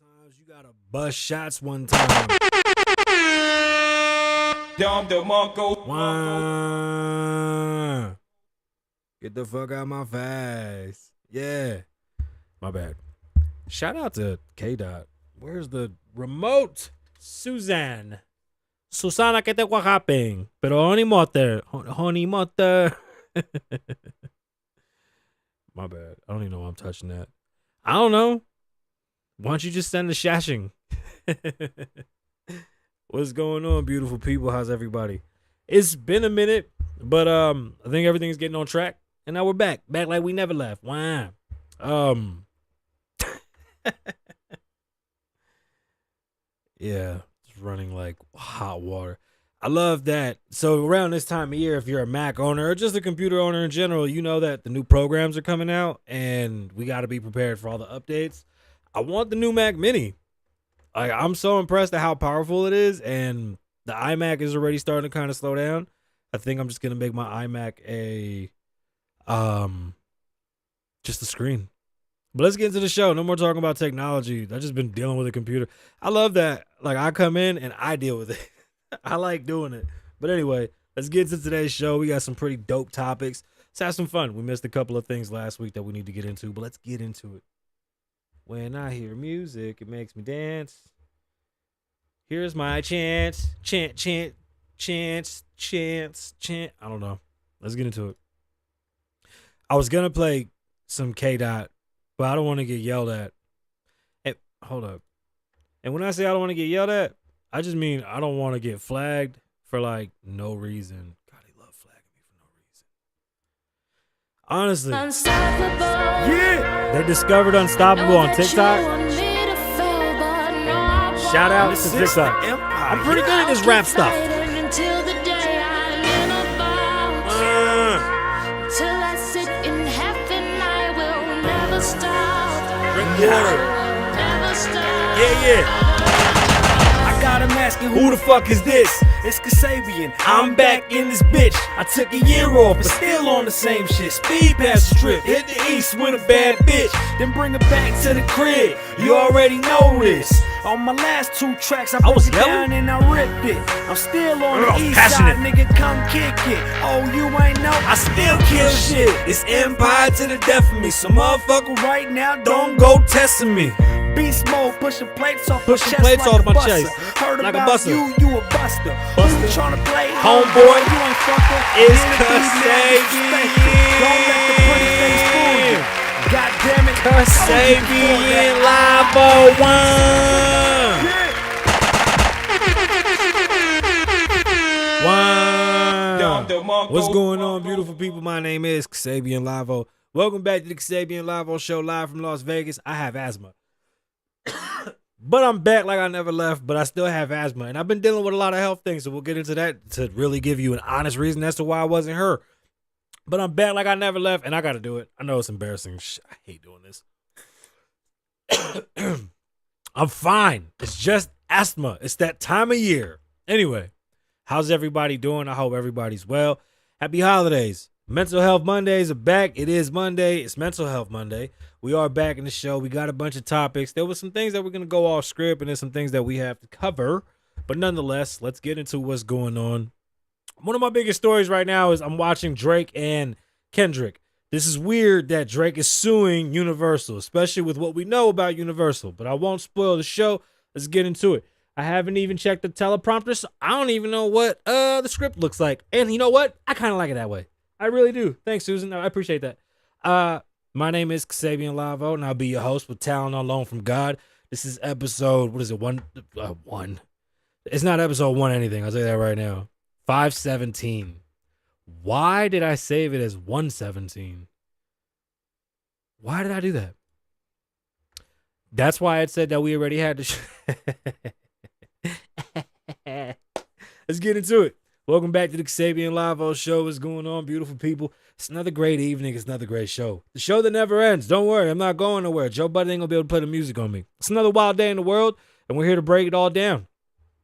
Sometimes you gotta bust shots one time. Wah. Get the fuck out my face. Yeah. My bad. Shout out to K Dot. Where's the remote? Suzanne. Susana, que te guajapen. Pero honey motor. Honey motor. My bad. I don't even know why I'm touching that. I don't know. Why don't you just send the shashing? What's going on, beautiful people? How's everybody? It's been a minute, but I think everything's getting on track. And now we're back. Back like we never left. Wow. Yeah, it's running like hot water. I love that. So around this time of year, if you're a Mac owner or just a computer owner in general, you know that the new programs are coming out and we got to be prepared for all the updates. I want the new Mac Mini. I'm so impressed at how powerful it is, and the iMac is already starting to kind of slow down. I think I'm just going to make my iMac just a screen. But let's get into the show. No more talking about technology. I've just been dealing with a computer. I love that. Like, I come in and I deal with it. I like doing it. But anyway, let's get into today's show. We got some pretty dope topics. Let's have some fun. We missed a couple of things last week that we need to get into, but let's get into it. When I hear music, it makes me dance. Here's my chance. Chance. I don't know. Let's get into it. I was going to play some K Dot, but I don't want to get yelled at. Hey, hold up. And when I say I don't want to get yelled at, I just mean I don't want to get flagged for like no reason. God, they love flagging me for no reason. Honestly. Unstoppable. Yeah. They discovered Unstoppable on TikTok. Shout out to TikTok. I'm pretty good at this rap stuff. Drink water. Yeah. I got him asking who the fuck is this? It's Kasabian. I'm back in this bitch. I took a year off, but still on the same shit. Speed past the strip, hit the east with a bad bitch, then bring her back to the crib. You already know this. On my last two tracks, I broke it down and I ripped it. I'm still on the east side, nigga, come kick it. Oh, you ain't know, I still kill shit. It's empire to the death of me. So motherfucker right now, don't go testing me. Beast mode, pushing plates off my chest like a buster. Heard like about you a buster. Who you tryna play? Homeboy, you ain't fucker. It's Kasabian. Don't let the pretty face fool you. God damn it, Kasabian Lavoe. What's going on, beautiful people? My name is Kasabian Lavoe. Welcome back to the Kasabian Lavoe Show, live from Las Vegas. I have asthma. But I'm back like I never left, but I still have asthma. And I've been dealing with a lot of health things, so we'll get into that to really give you an honest reason as to why I wasn't her. But I'm back like I never left, and I got to do it. I know it's embarrassing. I hate doing this. I'm fine. It's just asthma. It's that time of year. Anyway, how's everybody doing? I hope everybody's well. Happy holidays. Mental Health Mondays are back. It is Monday. It's Mental Health Monday. We are back in the show. We got a bunch of topics. There were some things that we're going to go off script, and there's some things that we have to cover. But nonetheless, let's get into what's going on. One of my biggest stories right now is I'm watching Drake and Kendrick. This is weird that Drake is suing Universal, especially with what we know about Universal. But I won't spoil the show. Let's get into it. I haven't even checked the teleprompter, so I don't even know what the script looks like. And you know what? I kind of like it that way. I really do. Thanks, Susan. I appreciate that. My name is Kasabian Lavoe, and I'll be your host with Talent on Loan from God. This is episode, what is it, one? It's not episode one anything. I'll tell you that right now. 517. Why did I save it as 117? Why did I do that? That's why it said that we already had to. Let's get into it. Welcome back to the Kasabian Lavoe Show. What's going on, beautiful people? It's another great evening. It's another great show. The show that never ends. Don't worry, I'm not going nowhere. Joe Budden ain't going to be able to play the music on me. It's another wild day in the world, and we're here to break it all down.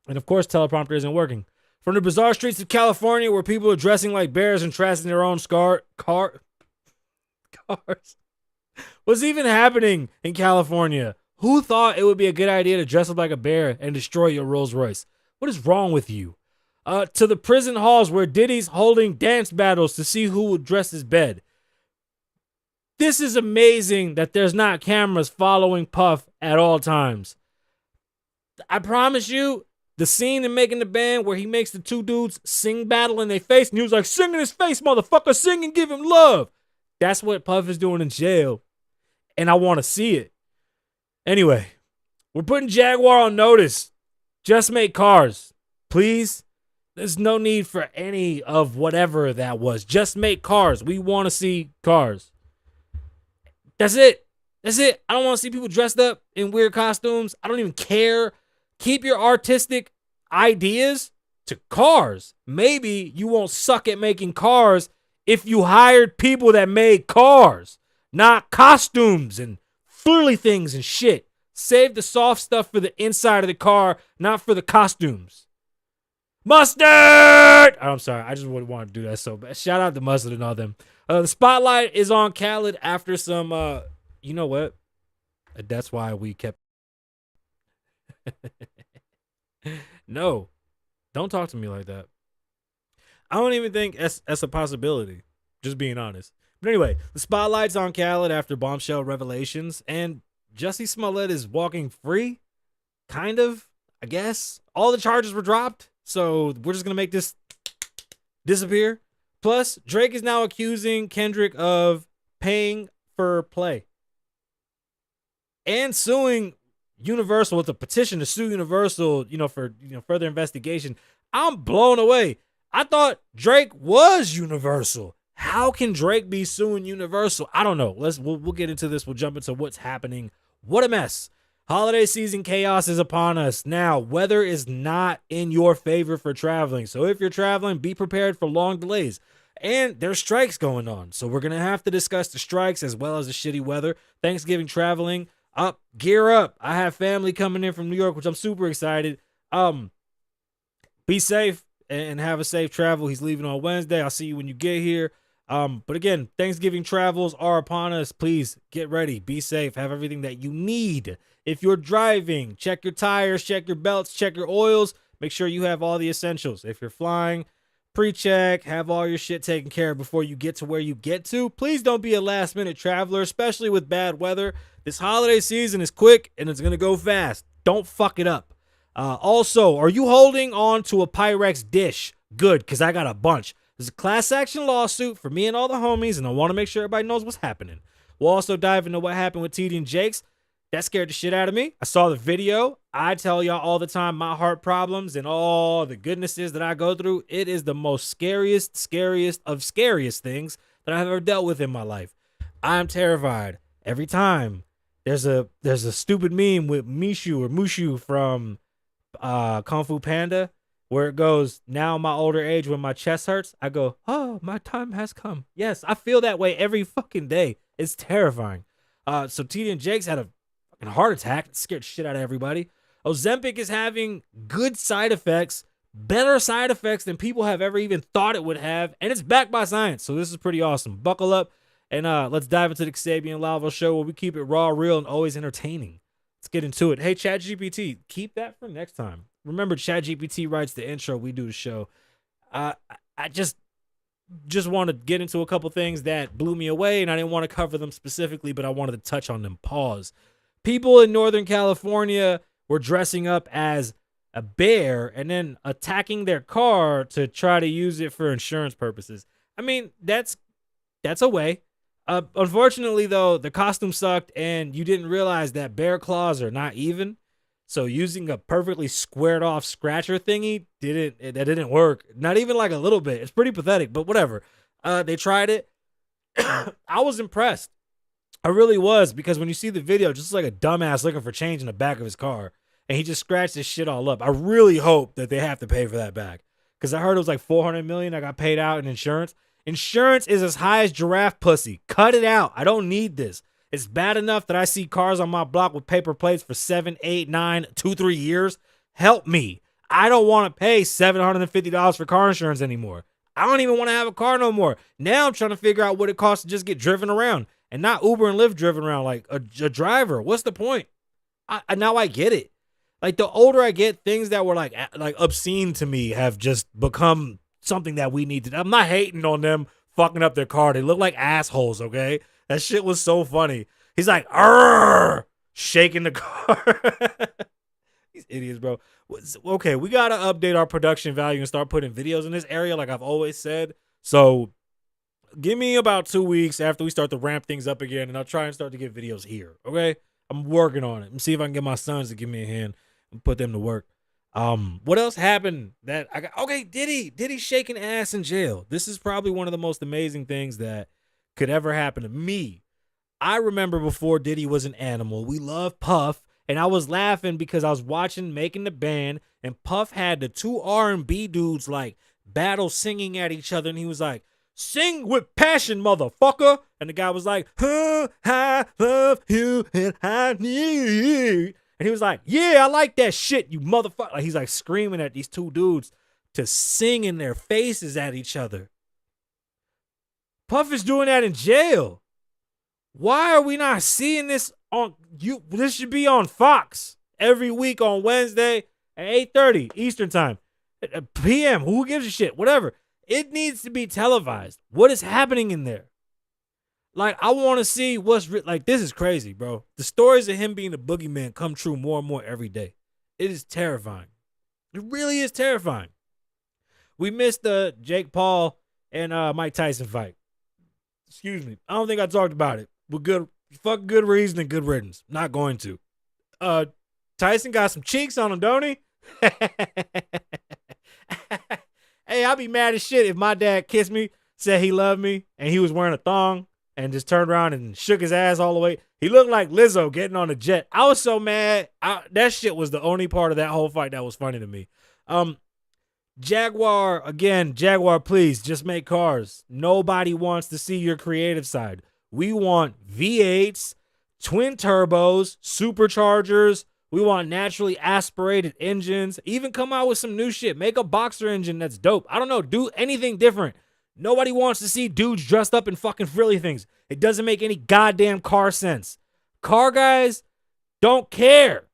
And of course, teleprompter isn't working. From the bizarre streets of California, where people are dressing like bears and trashing their own cars. What's even happening in California? Who thought it would be a good idea to dress up like a bear and destroy your Rolls Royce? What is wrong with you? To the prison halls where Diddy's holding dance battles to see who will dress his bed. This is amazing that there's not cameras following Puff at all times. I promise you, the scene in Making the Band where he makes the two dudes sing battle in their face, and he was like, sing in his face, motherfucker, sing and give him love. That's what Puff is doing in jail, and I want to see it. Anyway, we're putting Jaguar on notice. Just make cars, please. There's no need for any of whatever that was. Just make cars. We want to see cars. That's it. That's it. I don't want to see people dressed up in weird costumes. I don't even care. Keep your artistic ideas to cars. Maybe you won't suck at making cars if you hired people that made cars, not costumes and frilly things and shit. Save the soft stuff for the inside of the car, not for the costumes. Mustard! Oh, I'm sorry. I just wouldn't want to do that so bad. Shout out to Mustard and all them. The spotlight is on Khalid after some, you know what? That's why we kept. No, don't talk to me like that. I don't even think that's a possibility. Just being honest. But anyway, the spotlight's on Khalid after bombshell revelations, and Jussie Smollett is walking free. Kind of, I guess. All the charges were dropped, so we're just going to make this disappear. Plus, Drake is now accusing Kendrick of paying for play and suing Universal with a petition to sue Universal, for further investigation. I'm blown away. I thought Drake was Universal. How can Drake be suing Universal? I don't know. We'll get into this. We'll jump into what's happening. What a mess. Holiday season chaos is upon us. Now, weather is not in your favor for traveling. So if you're traveling, be prepared for long delays. And there's strikes going on. So we're going to have to discuss the strikes as well as the shitty weather. Thanksgiving traveling. Gear up. I have family coming in from New York, which I'm super excited. Be safe and have a safe travel. He's leaving on Wednesday. I'll see you when you get here. But again, Thanksgiving travels are upon us. Please get ready. Be safe. Have everything that you need. If you're driving, check your tires, check your belts, check your oils. Make sure you have all the essentials. If you're flying, pre-check, have all your shit taken care of before you get to where you get to. Please don't be a last-minute traveler, especially with bad weather. This holiday season is quick, and it's going to go fast. Don't fuck it up. Also, are you holding on to a Pyrex dish? Good, because I got a bunch. There's a class action lawsuit for me and all the homies, and I want to make sure everybody knows what's happening. We'll also dive into what happened with TD and Jakes. That scared the shit out of me. I saw the video. I tell y'all all the time my heart problems and all the goodnesses that I go through. It is the most scariest of scariest things that I've ever dealt with in my life. I'm terrified every time. There's a stupid meme with Mushu from Kung Fu Panda where it goes, now in my older age when my chest hurts, I go, oh, my time has come. Yes, I feel that way every fucking day. It's terrifying. So TD and Jakes had a fucking heart attack. It scared shit out of everybody. Ozempic is having good side effects, better side effects than people have ever even thought it would have, and it's backed by science. So this is pretty awesome. Buckle up, and let's dive into the Kasabian Lavoe show where we keep it raw, real, and always entertaining. Let's get into it. Hey, ChatGPT, keep that for next time. Remember, ChatGPT writes the intro. We do the show. I just want to get into a couple things that blew me away, and I didn't want to cover them specifically, but I wanted to touch on them. Pause. People in Northern California were dressing up as a bear and then attacking their car to try to use it for insurance purposes. I mean, that's a way. Unfortunately, though, the costume sucked, and you didn't realize that bear claws are not even. So using a perfectly squared off scratcher thingy didn't work. Not even like a little bit. It's pretty pathetic, but whatever. They tried it. I was impressed. I really was, because when you see the video, just like a dumbass looking for change in the back of his car, and he just scratched his shit all up. I really hope that they have to pay for that back, because I heard it was like $400 million I got paid out in insurance. Insurance is as high as giraffe pussy. Cut it out. I don't need this. It's bad enough that I see cars on my block with paper plates for 7, 8, 9, 2, 3 years. Help me. I don't want to pay $750 for car insurance anymore. I don't even want to have a car no more. Now I'm trying to figure out what it costs to just get driven around, and not Uber and Lyft driven around like a driver. What's the point? Now I get it. Like the older I get, things that were like obscene to me have just become something that we need to. I'm not hating on them fucking up their car. They look like assholes, okay? That shit was so funny. He's like, "Arr!" shaking the car. These idiots, bro. Okay, we gotta update our production value and start putting videos in this area, like I've always said. So give me about 2 weeks after we start to ramp things up again, and I'll try and start to get videos here, okay? I'm working on it. And see if I can get my sons to give me a hand and put them to work. What else happened that I got? Okay, Diddy shaking ass in jail. This is probably one of the most amazing things that could ever happen to me. I remember before Diddy was an animal, we loved Puff, and I was laughing because I was watching Making the Band, and Puff had the two R&B dudes like battle singing at each other, and he was like, "Sing with passion, motherfucker." And the guy was like, I love you and I need. And he was like, "Yeah, I like that shit, you motherfucker." Like, he's like screaming at these two dudes to sing in their faces at each other. Puff is doing that in jail. Why are we not seeing this on you? This should be on Fox every week on Wednesday at 8:30 Eastern time. PM. Who gives a shit? Whatever. It needs to be televised. What is happening in there? Like, I want to see what's like. This is crazy, bro. The stories of him being the boogeyman come true more and more every day. It is terrifying. It really is terrifying. We missed the Jake Paul and Mike Tyson fight. Excuse me. I don't think I talked about it. But good reason and good riddance. Not going to. Tyson got some cheeks on him, don't he? Hey, I'd be mad as shit if my dad kissed me, said he loved me, and he was wearing a thong and just turned around and shook his ass all the way. He looked like Lizzo getting on a jet. I was so mad. That shit was the only part of that whole fight that was funny to me. Jaguar, again, Jaguar, please, just make cars. Nobody wants to see your creative side. We want V8s, twin turbos, superchargers. We want naturally aspirated engines. Even come out with some new shit. Make a boxer engine that's dope. I don't know. Do anything different. Nobody wants to see dudes dressed up in fucking frilly things. It doesn't make any goddamn car sense. Car guys don't care.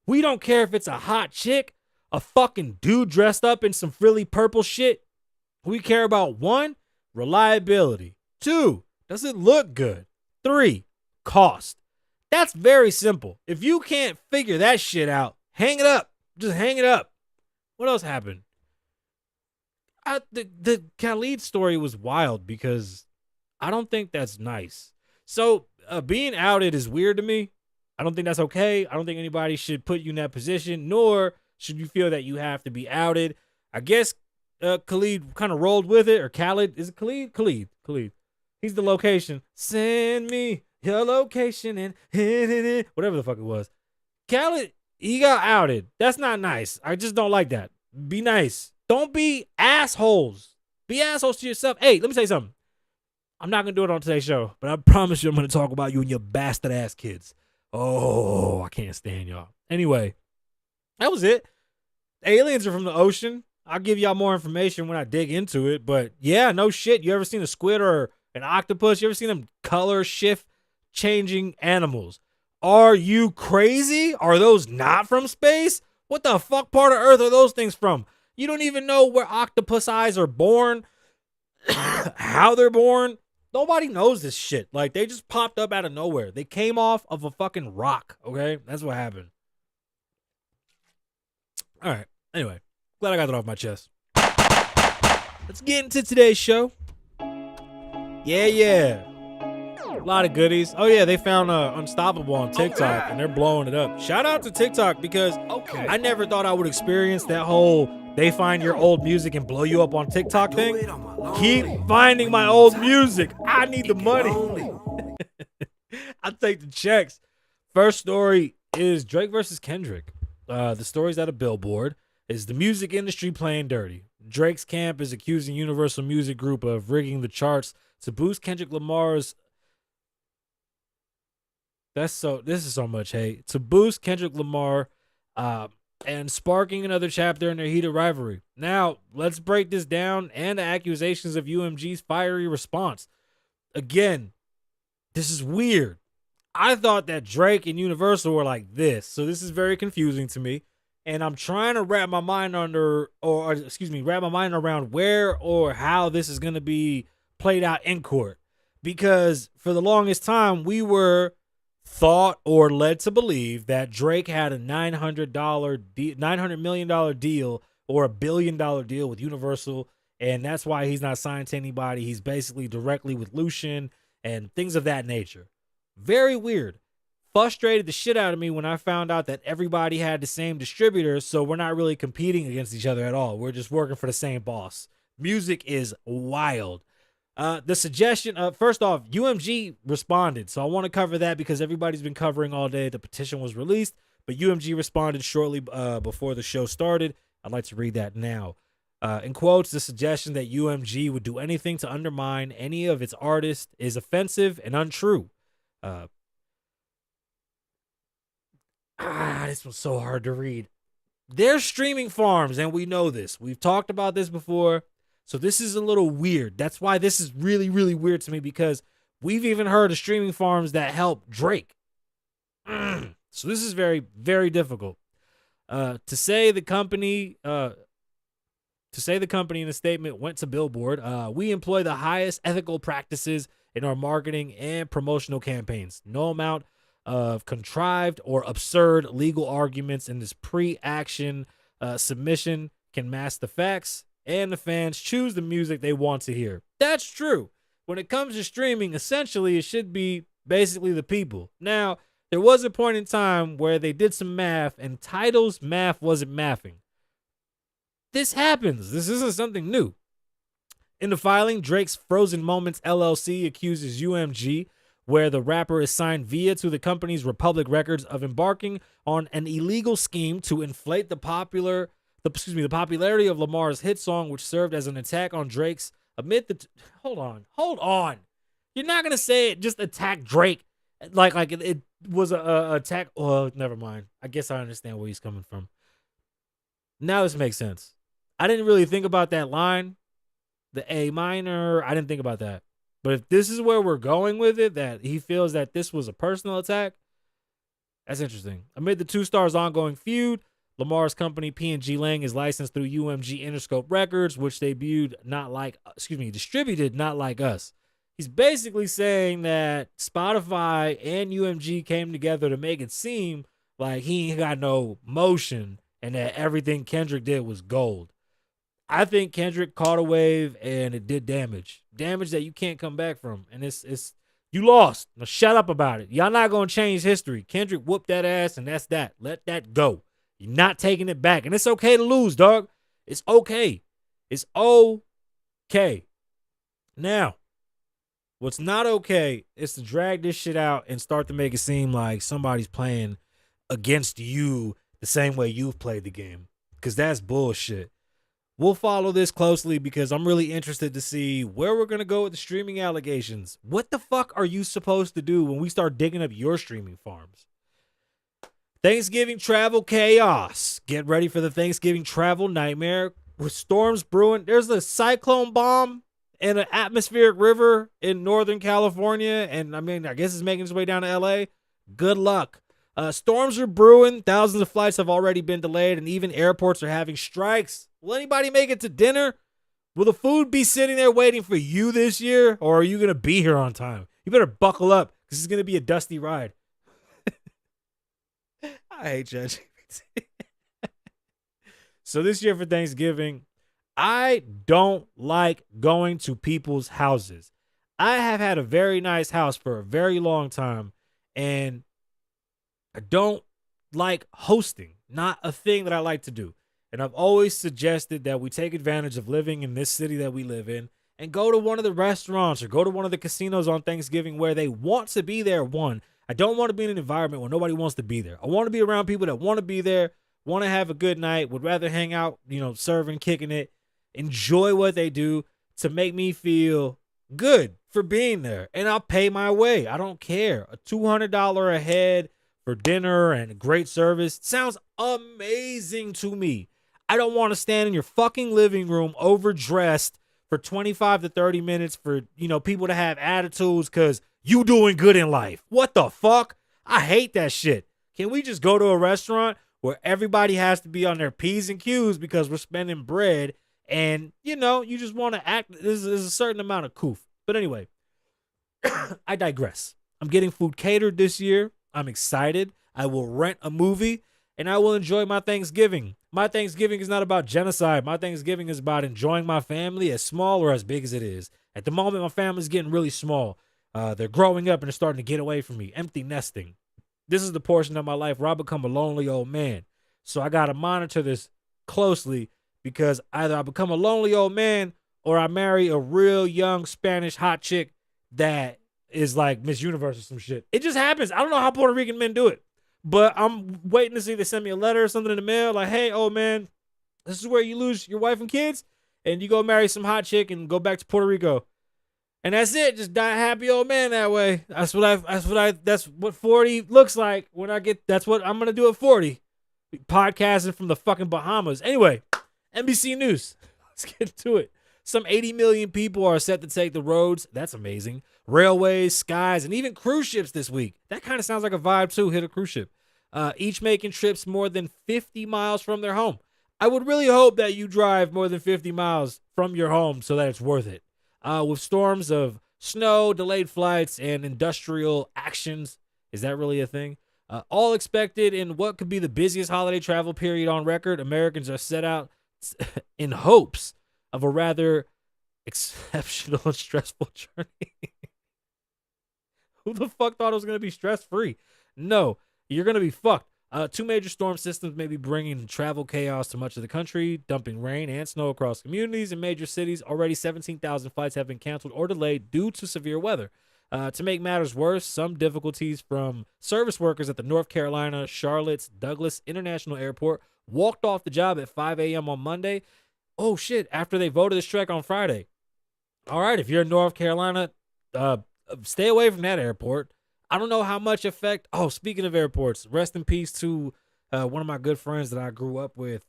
We don't care if it's a hot chick, a fucking dude dressed up in some frilly purple shit. We care about 1, reliability. 2, does it look good? 3, cost. That's very simple. If you can't figure that shit out, hang it up. Just hang it up. What else happened? The Khalid story was wild because I don't think that's nice. So being outed is weird to me. I don't think that's okay. I don't think anybody should put you in that position, nor should you feel that you have to be outed. I guess Khalid kind of rolled with it, or Khalid. Is it Khalid? Khalid. He's the location. Send me your location and whatever the fuck it was. Khalid, he got outed. That's not nice. I just don't like that. Be nice. Don't be assholes. Be assholes to yourself. Hey, let me say something. I'm not going to do it on today's show, but I promise you I'm going to talk about you and your bastard ass kids. Oh, I can't stand y'all. Anyway, that was it. Aliens are from the ocean. I'll give y'all more information when I dig into it, but yeah, no shit. You ever seen a squid or an octopus? You ever seen them color shift changing animals? Are you crazy? Are those not from space? What the fuck part of Earth are those things from? You don't even know where octopus eyes are born, how they're born. Nobody knows this shit. Like, they just popped up out of nowhere. They came off of a fucking rock, okay? That's what happened. All right. Anyway, glad I got that off my chest. Let's get into today's show. Yeah. A lot of goodies. Oh, yeah, they found Unstoppable on TikTok, and they're blowing it up. Shout out to TikTok because I never thought I would experience that whole they find your old music and blow you up on TikTok thing. Keep finding my old music. I need the money. I'll take the checks. First story is Drake versus Kendrick. The story's at a Billboard. Is the music industry playing dirty? Drake's camp is accusing Universal Music Group of rigging the charts to boost Kendrick Lamar's. This is so much hate. To boost Kendrick Lamar and sparking another chapter in their heated rivalry. Now, let's break this down and the accusations of UMG's fiery response. Again, this is weird. I thought that Drake and Universal were like this. So this is very confusing to me. And I'm trying to wrap my mind wrap my mind around where or how this is going to be played out in court. Because for the longest time, we were thought or led to believe that Drake had a $900 million deal or $1 billion deal with Universal. And that's why he's not signed to anybody. He's basically directly with Lucian and things of that nature. Very weird. Frustrated the shit out of me when I found out that everybody had the same distributor, so we're not really competing against each other at all. We're just working for the same boss. Music is wild. The suggestion, first off, UMG responded, so I want to cover that because everybody's been covering all day. The petition was released, but UMG responded shortly before the show started. I'd like to read that now. In quotes, the suggestion that UMG would do anything to undermine any of its artists is offensive and untrue. This was so hard to read. They're streaming farms, and we know this. We've talked about this before, so this is a little weird. That's why this is really, really weird to me, because we've even heard of streaming farms that help Drake. So this is very, very difficult. To say the company in a statement went to Billboard, we employ the highest ethical practices in our marketing and promotional campaigns. No amount of contrived or absurd legal arguments in this pre-action submission can mask the facts, and the fans choose the music they want to hear. That's true. When it comes to streaming, essentially it should be basically the people. Now, there was a point in time where they did some math, and Tidal's math wasn't mathing. This happens. This isn't something new. In the filing, Drake's Frozen Moments LLC accuses UMG, where the rapper is signed via to the company's Republic Records, of embarking on an illegal scheme to inflate the popularity of Lamar's hit song, which served as an attack on Drake's amid the hold on. You're not gonna say it just attack Drake like it was a attack. Oh, never mind. I guess I understand where he's coming from. Now this makes sense. I didn't really think about that line, the A minor. I didn't think about that. But if this is where we're going with it, that he feels that this was a personal attack, that's interesting. Amid the two stars' ongoing feud, Lamar's company P&G Lang is licensed through UMG Interscope Records, which distributed not like us. He's basically saying that Spotify and UMG came together to make it seem like he ain't got no motion and that everything Kendrick did was gold. I think Kendrick caught a wave and it did damage that you can't come back from. And it's you lost. Now shut up about it. Y'all not going to change history. Kendrick whooped that ass, and that's that. Let that go. You're not taking it back. And it's okay to lose, dog. It's okay. It's okay. Now, what's not okay is to drag this shit out and start to make it seem like somebody's playing against you the same way you've played the game, because that's bullshit. We'll follow this closely because I'm really interested to see where we're going to go with the streaming allegations. What the fuck are you supposed to do when we start digging up your streaming farms? Thanksgiving travel chaos. Get ready for the Thanksgiving travel nightmare with storms brewing. There's a cyclone bomb in an atmospheric river in Northern California, and I guess it's making its way down to LA. Good luck. Storms are brewing. Thousands of flights have already been delayed, and even airports are having strikes. Will anybody make it to dinner? Will the food be sitting there waiting for you this year, or are you going to be here on time? You better buckle up, because it's going to be a dusty ride. I hate ChatGPT. So this year for Thanksgiving, I don't like going to people's houses. I have had a very nice house for a very long time, and I don't like hosting. Not a thing that I like to do. And I've always suggested that we take advantage of living in this city that we live in and go to one of the restaurants or go to one of the casinos on Thanksgiving where they want to be there. One, I don't want to be in an environment where nobody wants to be there. I want to be around people that want to be there, want to have a good night, would rather hang out, serving, kicking it, enjoy what they do to make me feel good for being there. And I'll pay my way. I don't care. A $200 a head for dinner and great service sounds amazing to me. I don't want to stand in your fucking living room overdressed for 25 to 30 minutes for, people to have attitudes because You doing good in life. What the fuck? I hate that shit. Can we just go to a restaurant where everybody has to be on their P's and Q's because we're spending bread and, you know, you just want to act. There's a certain amount of coof. But anyway, I digress. I'm getting food catered this year. I'm excited. I will rent a movie and I will enjoy my Thanksgiving. My Thanksgiving is not about genocide. My Thanksgiving is about enjoying my family, as small or as big as it is. At the moment, my family's getting really small. They're growing up and they're starting to get away from me. Empty nesting. This is the portion of my life where I become a lonely old man. So I got to monitor this closely because either I become a lonely old man or I marry a real young Spanish hot chick that is like Miss Universe or some shit. It just happens. I don't know how Puerto Rican men do it, but I'm waiting to see if they send me a letter or something in the mail like, hey, old man, this is where you lose your wife and kids and you go marry some hot chick and go back to Puerto Rico. And that's it. Just die a happy old man that way. That's what 40 looks like when I get, that's what I'm going to do at 40. Podcasting from the fucking Bahamas. Anyway, NBC News. Let's get to it. Some 80 million people are set to take the roads. That's amazing. Railways, skies, and even cruise ships this week. That kind of sounds like a vibe too. Hit a cruise ship. Each making trips more than 50 miles from their home. I would really hope that you drive more than 50 miles from your home so that it's worth it. With storms of snow, delayed flights, and industrial actions. Is that really a thing? All expected in what could be the busiest holiday travel period on record. Americans are set out in hopes of a rather exceptional and stressful journey. Who the fuck thought it was going to be stress-free? No, you're going to be fucked. Two major storm systems may be bringing travel chaos to much of the country, dumping rain and snow across communities in major cities. Already 17,000 flights have been canceled or delayed due to severe weather. To make matters worse, some difficulties from service workers at the North Carolina Charlotte's Douglas International Airport walked off the job at 5 a.m. on Monday. Oh, shit, after they voted the strike on Friday. All right, if you're in North Carolina, stay away from that airport. I don't know how much effect. Oh, speaking of airports, rest in peace to one of my good friends that I grew up with.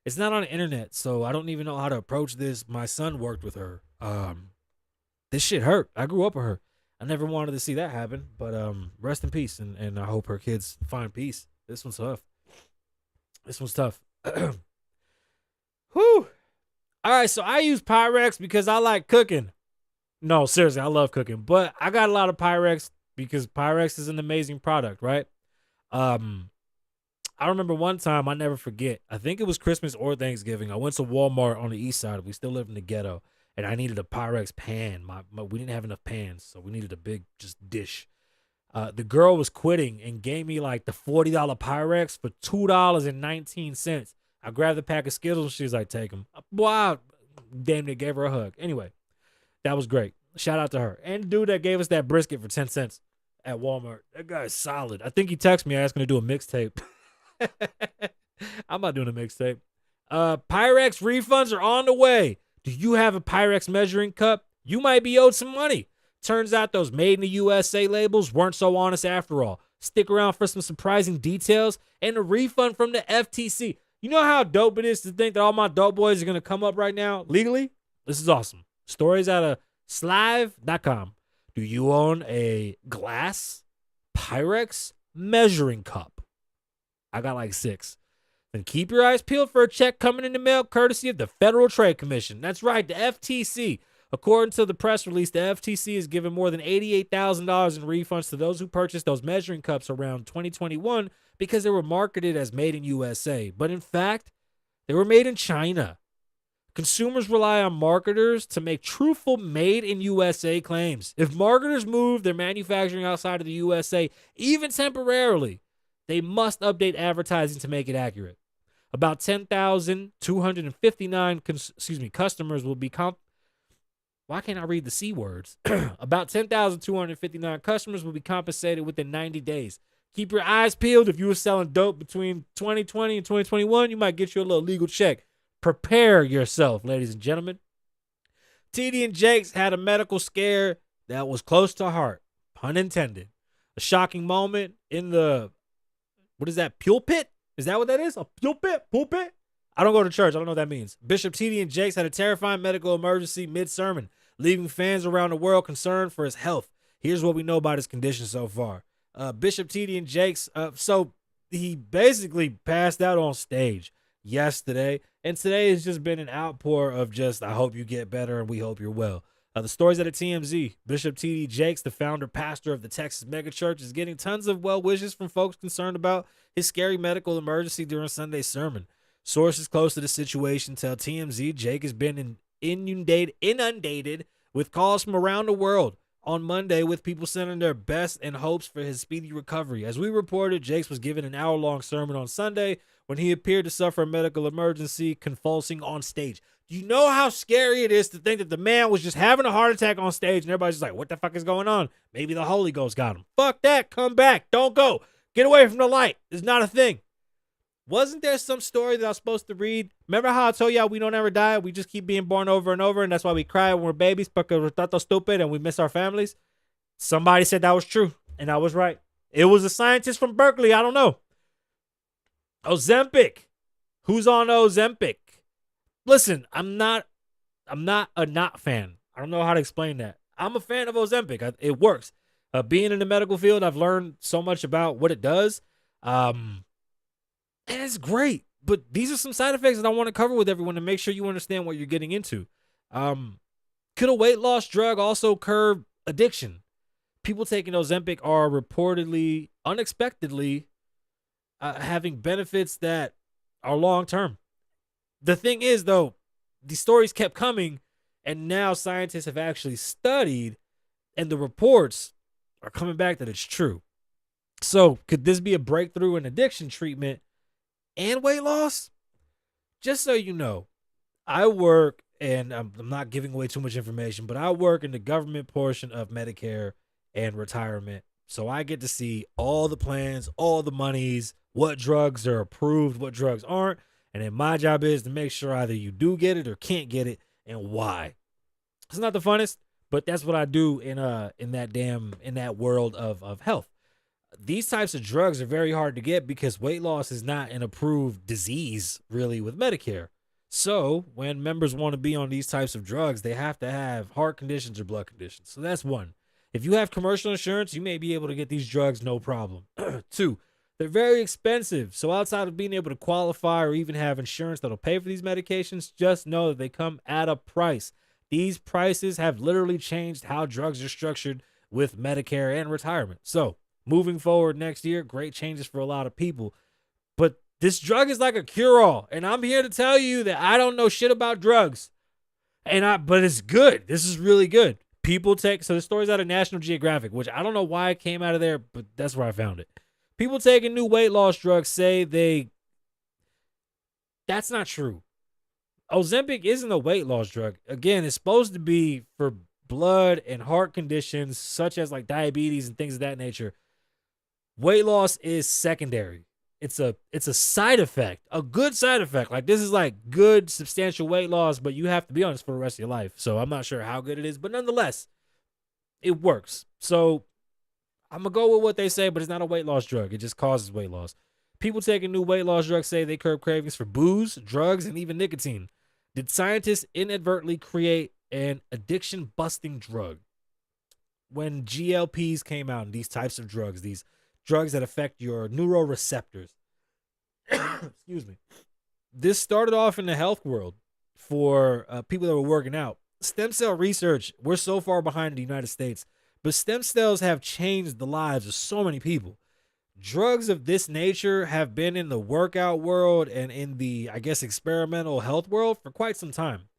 It's not on the internet, so I don't even know how to approach this. My son worked with her. This shit hurt. I grew up with her. I never wanted to see that happen, but rest in peace, and I hope her kids find peace. This one's tough. Whew. All right, so I use Pyrex because I like cooking. No, seriously, I love cooking, but I got a lot of Pyrex because Pyrex is an amazing product, right? I remember one time, I never forget, I think it was Christmas or Thanksgiving. I went to Walmart on the east side. We still live in the ghetto, and I needed a Pyrex pan. We didn't have enough pans, so we needed a big just dish. The girl was quitting and gave me like the $40 Pyrex for $2.19. I grabbed the pack of Skittles, and she was like, take them. Wow, damn near gave her a hug. Anyway. That was great. Shout out to her. And the dude that gave us that brisket for 10 cents at Walmart. That guy is solid. I think he texted me asking to do a mixtape. I'm not doing a mixtape. Pyrex refunds are on the way. Do you have a Pyrex measuring cup? You might be owed some money. Turns out those made in the USA labels weren't so honest after all. Stick around for some surprising details and a refund from the FTC. You know how dope it is to think that all my dope boys are going to come up right now legally? This is awesome. Stories out of Slive.com. Do you own a glass Pyrex measuring cup? I got like 6. Then keep your eyes peeled for a check coming in the mail courtesy of the Federal Trade Commission. That's right, the FTC. According to the press release, the FTC has given more than $88,000 in refunds to those who purchased those measuring cups around 2021 because they were marketed as made in USA. But in fact, they were made in China. Consumers rely on marketers to make truthful made in USA claims. If marketers move their manufacturing outside of the USA, even temporarily, they must update advertising to make it accurate. About 10,259 customers will be Why can't I read the C words? About 10,259 customers will be compensated within 90 days. Keep your eyes peeled. If you were selling dope between 2020 and 2021, you might get you a little legal check. Prepare yourself, ladies and gentlemen. TD and Jakes had a medical scare that was close to heart, pun intended. A shocking moment in the, what is that, pulpit? Is that what that is? A pulpit? Pulpit? I don't go to church. I don't know what that means. Bishop TD and Jakes had a terrifying medical emergency mid-sermon. leaving fans around the world concerned for his health. Here's what we know about his condition so far. Bishop T.D. and Jakes, so he basically passed out on stage yesterday, and today has just been an outpour of just, I hope you get better and we hope you're well. The stories at a TMZ. Bishop T.D. Jakes, the founder pastor of the Texas megachurch, is getting tons of well wishes from folks concerned about his scary medical emergency during Sunday's sermon. Sources close to the situation tell TMZ Jake has been inundated with calls from around the world on Monday, with people sending their best and hopes for his speedy recovery. As we reported, Jakes was given an hour-long sermon on Sunday when he appeared to suffer a medical emergency, convulsing on stage. Do you know how scary it is to think that the man was just having a heart attack on stage and everybody's just like, what the fuck is going on? Maybe the Holy Ghost got him. Fuck that. Come back. Don't go. Get away from the light. It's not a thing. Wasn't there some story that I was supposed to read? Remember how I told y'all we don't ever die? We just keep being born over and over, and that's why we cry when we're babies because we're tato stupid and we miss our families? Somebody said that was true, and I was right. It was a scientist from Berkeley. I don't know. Ozempic. Who's on Ozempic? Listen, I'm not a not fan. I don't know how to explain that. I'm a fan of Ozempic. It works. Being in the medical field, I've learned so much about what it does. And it's great. But these are some side effects that I want to cover with everyone to make sure you understand what you're getting into. Could a weight loss drug also curb addiction? People taking Ozempic are reportedly, unexpectedly, having benefits that are long-term. The thing is, though, these stories kept coming, and now scientists have actually studied, and the reports are coming back that it's true. So could this be a breakthrough in addiction treatment and weight loss? Just so you know, I work, and I'm not giving away too much information, but I work in the government portion of Medicare and retirement. So I get to see all the plans, all the monies, what drugs are approved, what drugs aren't. And then my job is to make sure either you do get it or can't get it, and why. It's not the funnest, but that's what I do in that world of health. These types of drugs are very hard to get because weight loss is not an approved disease really with Medicare. So when members want to be on these types of drugs, they have to have heart conditions or blood conditions. So that's one. If you have commercial insurance, you may be able to get these drugs no problem. Two, they're very expensive. So outside of being able to qualify or even have insurance that'll pay for these medications, just know that they come at a price. These prices have literally changed how drugs are structured with Medicare and retirement. So moving forward next year, great changes for a lot of people. But this drug is like a cure-all. And I'm here to tell you that I don't know shit about drugs. But it's good. This is really good. People take, so the story's out of National Geographic, which I don't know why it came out of there, but that's where I found it. People taking new weight loss drugs say that's not true. Ozempic isn't a weight loss drug. Again, it's supposed to be for blood and heart conditions such as like diabetes and things of that nature. Weight loss is secondary. It's a side effect, a good side effect. Like this is like good substantial weight loss, but you have to be on this for the rest of your life. So I'm not sure how good it is, but nonetheless, it works. So I'm going to go with what they say, but it's not a weight loss drug. It just causes weight loss. People taking new weight loss drugs say they curb cravings for booze, drugs, and even nicotine. Did scientists inadvertently create an addiction-busting drug? When GLPs came out and these types of drugs, these drugs that affect your neuroreceptors, excuse me, this started off in the health world for people that were working out. Stem cell research, we're so far behind in the United States, but stem cells have changed the lives of so many people. Drugs of this nature have been in the workout world and in the, I guess, experimental health world for quite some time.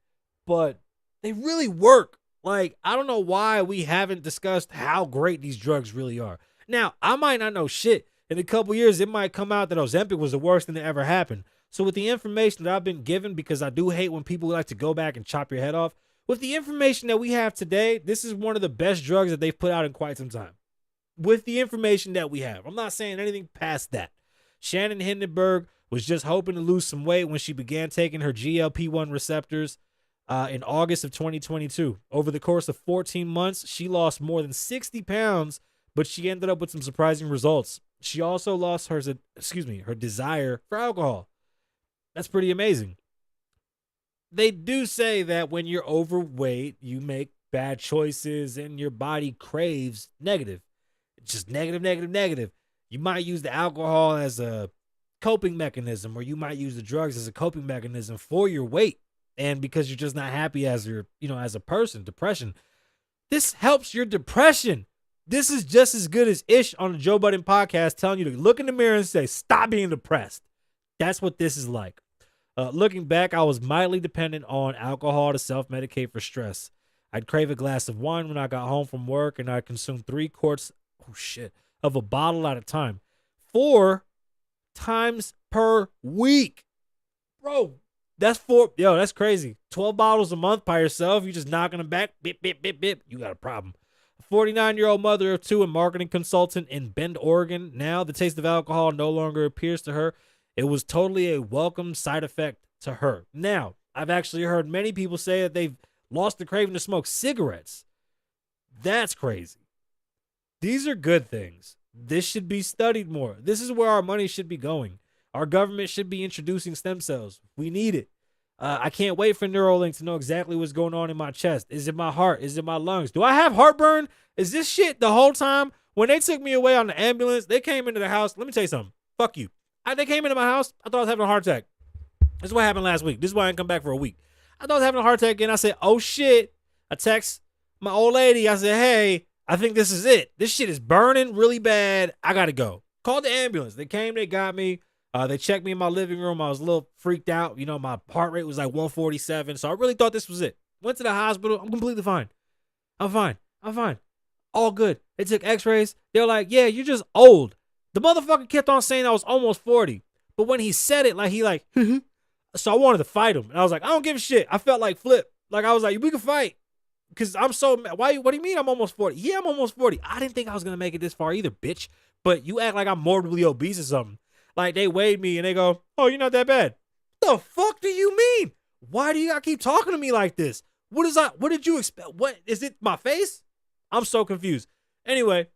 But they really work. Like, I don't know why we haven't discussed how great these drugs really are. Now, I might not know shit. In a couple years, it might come out that Ozempic was the worst thing that ever happened. So with the information that I've been given, because I do hate when people like to go back and chop your head off, with the information that we have today, this is one of the best drugs that they've put out in quite some time. With the information that we have. I'm not saying anything past that. Shannon Hindenburg was just hoping to lose some weight when she began taking her GLP-1 receptors in August of 2022. Over the course of 14 months, she lost more than 60 pounds, but she ended up with some surprising results. She also lost her desire for alcohol. That's pretty amazing. They do say that when you're overweight, you make bad choices and your body craves negative. It's just negative, negative, negative. You might use the alcohol as a coping mechanism, or you might use the drugs as a coping mechanism for your weight. And because you're just not happy as as a person, depression. This helps your depression. This is just as good as Ish on the Joe Budden podcast telling you to look in the mirror and say, stop being depressed. That's what this is like. Looking back, I was mildly dependent on alcohol to self-medicate for stress. I'd crave a glass of wine when I got home from work, and I'd consume 3 quarts of a bottle at a time. 4 times per week. Bro, that's crazy. 12 bottles a month by yourself. You just knocking them back. Bip, bip, bip, bip. You got a problem. A 49-year-old mother of 2 and marketing consultant in Bend, Oregon. Now the taste of alcohol no longer appears to her. It was totally a welcome side effect to her. Now, I've actually heard many people say that they've lost the craving to smoke cigarettes. That's crazy. These are good things. This should be studied more. This is where our money should be going. Our government should be introducing stem cells. We need it. I can't wait for Neuralink to know exactly what's going on in my chest. Is it my heart? Is it my lungs? Do I have heartburn? Is this shit the whole time? When they took me away on the ambulance, they came into the house. Let me tell you something. Fuck you. They came into my house. I thought I was having a heart attack. This is what happened last week. This is why I didn't come back for a week. I thought I was having a heart attack again. I said, oh shit. I text my old lady. I said, hey, I think this is it. This shit is burning really bad. I got to go. Called the ambulance. They came. They got me. They checked me in my living room. I was a little freaked out. My heart rate was like 147. So I really thought this was it. Went to the hospital. I'm completely fine. I'm fine. All good. They took x-rays. They were like, yeah, you're just old. The motherfucker kept on saying I was almost 40. But when he said it, so I wanted to fight him. And I was like, I don't give a shit. I felt like Flip. Like, I was like, we can fight. Because I'm so mad. What do you mean I'm almost 40? Yeah, I'm almost 40. I didn't think I was going to make it this far either, bitch. But you act like I'm morbidly obese or something. Like, they weighed me and they go, oh, you're not that bad. What the fuck do you mean? Why do you gotta keep talking to me like this? What did you expect? What, is it my face? I'm so confused. Anyway,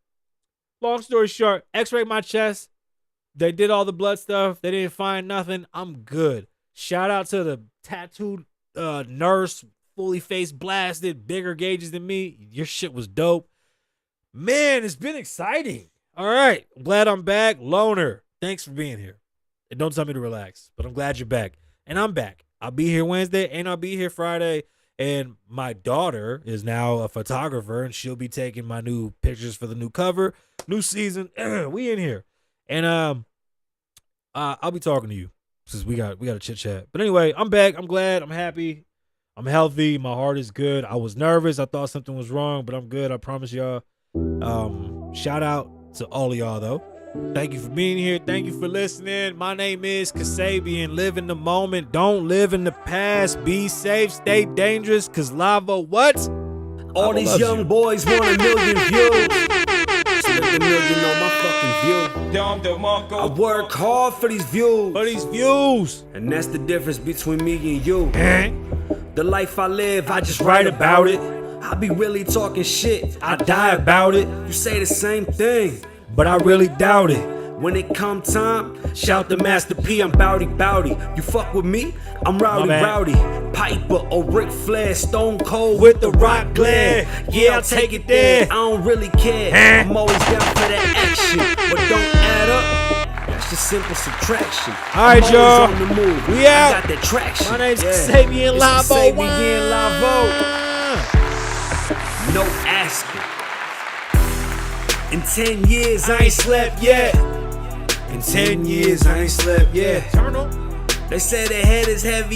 long story short, x-rayed my chest. They did all the blood stuff. They didn't find nothing. I'm good. Shout out to the tattooed nurse, fully face blasted, bigger gauges than me. Your shit was dope. Man, it's been exciting. All right. Glad I'm back. Loner, thanks for being here. And don't tell me to relax, but I'm glad you're back. And I'm back. I'll be here Wednesday and I'll be here Friday. And my daughter is now a photographer and she'll be taking my new pictures for the new cover, new season. We in here. And I'll be talking to you since we got a chit chat. But anyway, I'm back. I'm glad. I'm happy. I'm healthy. My heart is good. I was nervous. I thought something was wrong, but I'm good. I promise y'all. Shout out to all of y'all though. Thank you for being here. Thank you for listening. My name is Kasabian. Live in the moment. Don't live in the past. Be safe. Stay dangerous. Cause Lavoe, what? All these young boys want 1 million views. So let the million know my fucking view. I work hard for these views. And that's the difference between me and you. The life I live, I just write about it. I be really talking shit. I die about it. You say the same thing, but I really doubt it. When it come time, shout to Master P, I'm Bowdy. You fuck with me, I'm Rowdy. Piper or Ric Flair, Stone Cold with the rock glare. Yeah, I'll take it there. I don't really care. I'm always down for that action. What don't add up, that's just simple subtraction. Alright, y'all. On the move. We out. I got that traction. My name's Kasabian Lavoe. Kasabian Lavoe. No asking. In 10 years, I ain't slept yet. In 10 years, I ain't slept yet. They say the head is heavy.